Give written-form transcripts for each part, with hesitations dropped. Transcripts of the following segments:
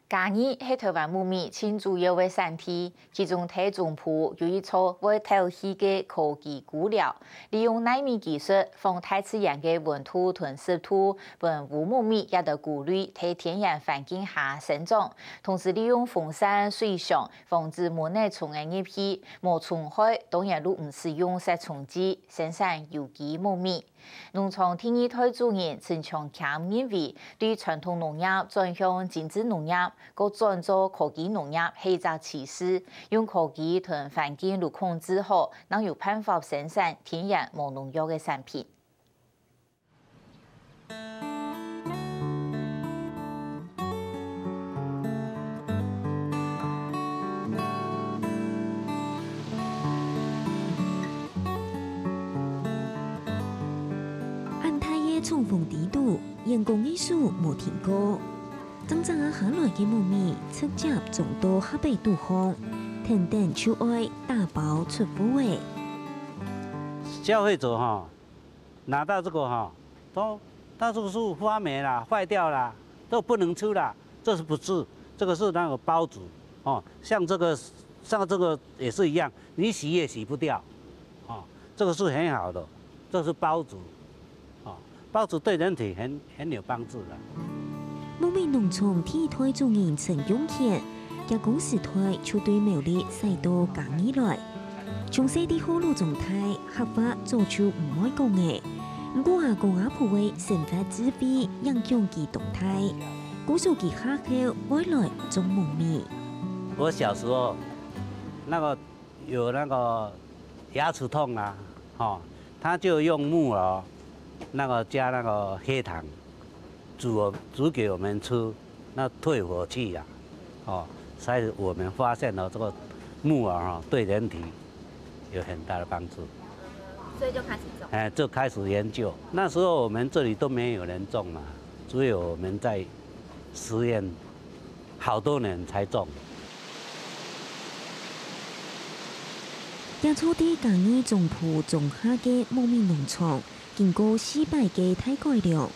嘉义是台湾木米最主要的产地，其中台中埔有一处为头起的科技菇料，利用纳米技术，从大自然的温土同湿土，帮乌木米也得过滤在天然环境下生长，同时利用风扇、水上防止木内虫的入去，无虫害，当然都唔使用杀虫剂，生产有机木米。农场第二代主人陈强强认为，对传统农业转向精致农业，佮转做科技农业是一个趋势。用科技同环境都控制好，能有办法生产天然无农药的产品。冲锋地度，人工艺术无停过。真正下来的木米，直接种到黑白度红，天天手爱打包出府诶。消费者拿到这个都到处是发霉啦、坏掉啦，都不能吃啦。这是不是？这个是那个包子像这个也是一样，你洗也洗不掉这个是很好的，这是包子包子对人体很有帮助的。木米农场第一代主人陈永健，也公司台就对苗栗赛到嘉义来，从细的好路状态合法做出唔爱讲嘅，不过公阿婆为生发指挥影响其动态，鼓励其下口外来种木米。我小时候有那个牙齿痛啊，他就用木耳。加那个黑糖，煮给我们吃，那退火气呀，所以我们发现了这个木耳对人体有很大的帮助，所以就开始种。就开始研究。那时候我们这里都没有人种嘛，只有我们在实验，好多年才种。亚初的嘉义种埔种下的木米农场。经过400个大改良，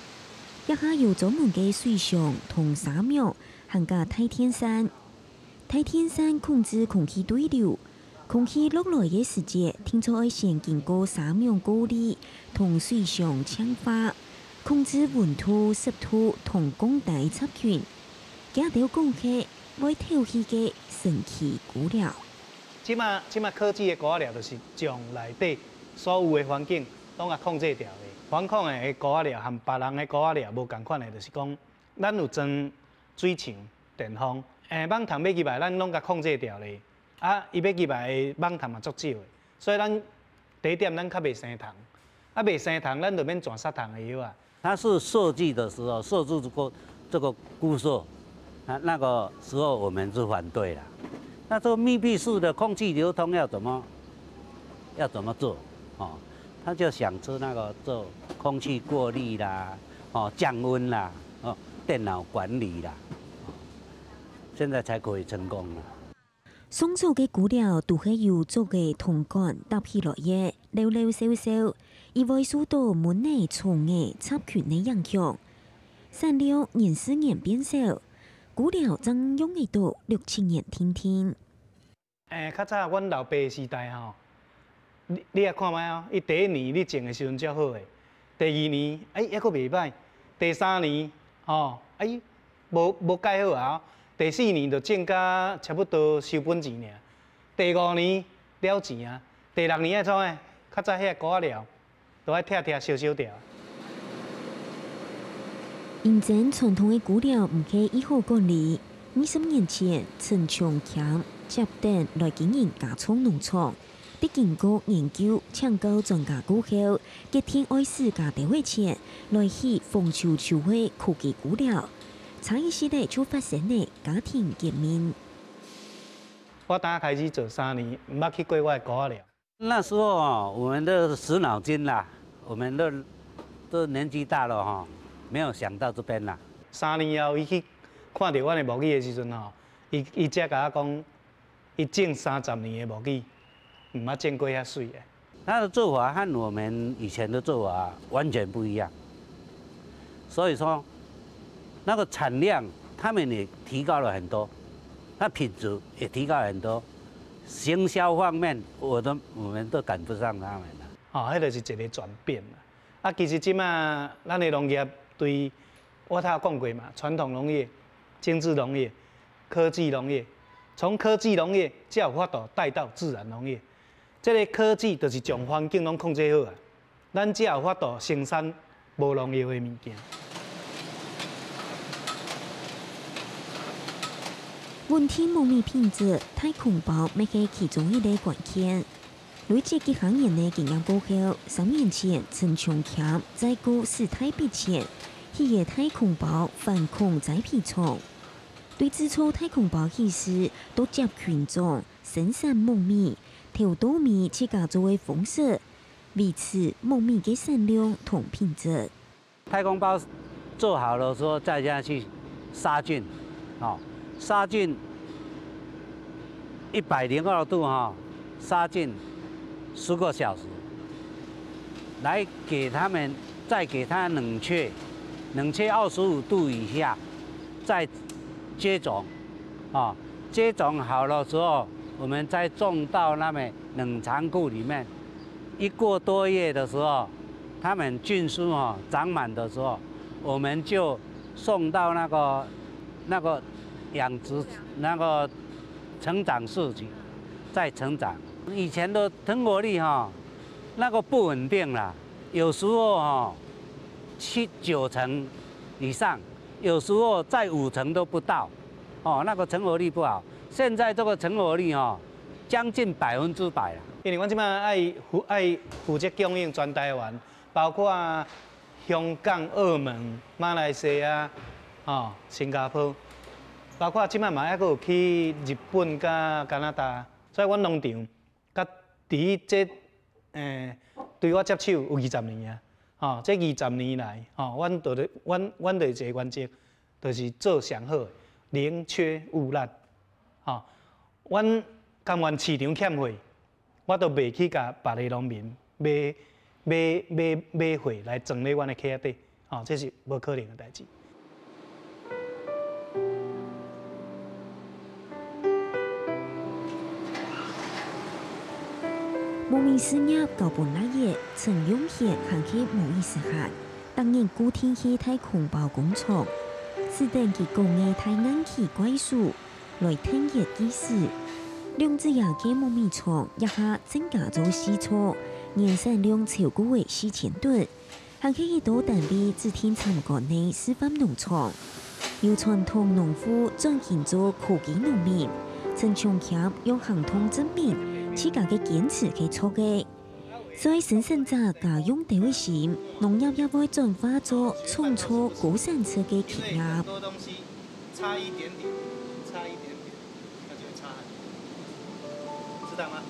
一下有专门嘅水上同沙苗，含加太天山。太天山控制空气对流，空气落来嘅时节，听说要先经过沙苗过滤同水上呛化，控制温度、湿度同光带插群。加条讲起为挑起嘅神奇菇料。即马科技嘅菇料，就是将内底所有嘅环境。拢啊控制掉的，反抗的菇仔料和别人的菇仔料无共款的，就是讲，咱有装水墙、电风，蠓虫要入来，咱拢甲控制掉咧。伊要入来的蠓虫嘛足少的，所以咱第一点咱较袂生虫，袂生虫，咱就免转杀虫的药啊。它是设计的时候设置这个菇舍，那个时候我们是反对啦。那这个密闭式的空气流通要怎么做？他就想出做空气过滤啦，降温啦，电脑管理啦，现在才可以成功了。松做嘅菇料都系由做嘅铜管搭起落嘢，溜溜烧烧，而会受到门内虫嘅插群嘅影响，产量年时年变少，菇料增用嘅到6000年天天。较早阮老爸时代你也看卖伊第一年你种的时阵较好诶，第二年还佫袂歹，第三年无介好啊，第4年就种甲差不多收本钱尔，第5年了钱啊，第6年怎诶？较早遐菇仔料都爱拆烧掉。因前传统的菇料唔可以好管理，20年前陈强强接单来经营家创农场。伫经过研究，请教专家顾后，决定爱自家地位钱来起丰收秋会科技菇料，差异时代就发生的家庭革命。我打开始做3年，唔捌去过我的菇仔料。那时候我们都死脑筋啦，我们都年纪大了没有想到这边啦。3年后，伊去看到我的木鱼的时阵伊才甲我讲，伊种30年的木鱼。唔捌见过遐水诶，他的做法和我们以前的做法完全不一样，所以说那个产量他们也提高了很多，那品质也提高很多，行销方面我们都赶不上他们了。哦，迄就是一个转变啦。啊，其实即马咱的农业对，我头讲过嘛，传统农业、精致农业、科技农业，从科技农业才有法度带到自然农业。这个科技就是将环境拢控制好啊，咱才有法度生产无农药的物件。温天牧米品质太空包，咪係其中一個關鍵。累積幾行業嘅經驗過後，3年前陳長強在顧世態必前，企業太空包反恐栽培廠，對製造太空包技師都集群眾生產牧米、調稻米自家作為方式，維持牧米嘅產量同品質。太空包做好了之後，再下去殺菌，杀菌102度杀菌10个小时，来给他们再给它冷却25度以下，再接种，接种好了之后，我们再种到那么冷藏库里面。1个多月的时候，它们菌丝长满的时候，我们就送到那个养殖成长室去，再成长。以前的成活率那个不稳定啦，有时候7、9成以上，有时候在5成都不到，那个成活率不好。现在这个成活率将近100%啦。因为阮即摆爱负责供应全台湾，包括香港、澳门、马来西亚、新加坡。包括即摆嘛，还佫有去日本甲加拿大，所以阮农场甲伫这对我接手有20年啊，这20年来，阮就是一个原则，就是做上好的，宁缺毋滥，阮甘愿市场欠货，我都袂去甲别个农民买货来装咧阮的溪仔底，这是无可能的代志。牧民事業舊本來業陳永協行去牧民時限，當年固定去太空包工廠，是等其工藝太硬氣怪數來聽熱技師。兩隻牙嘅牧民廠一下增加咗4錯，年產量超過4000噸，行去一度單位只聽參觀嘅示範農場，由傳統農夫轉型做科技農民，陳長強用行動證明。自家嘅堅持係錯嘅，所以生產者家用地位時，農業也會轉化做創造高產值嘅企業。多東西差一點點，那就會差，知道嗎？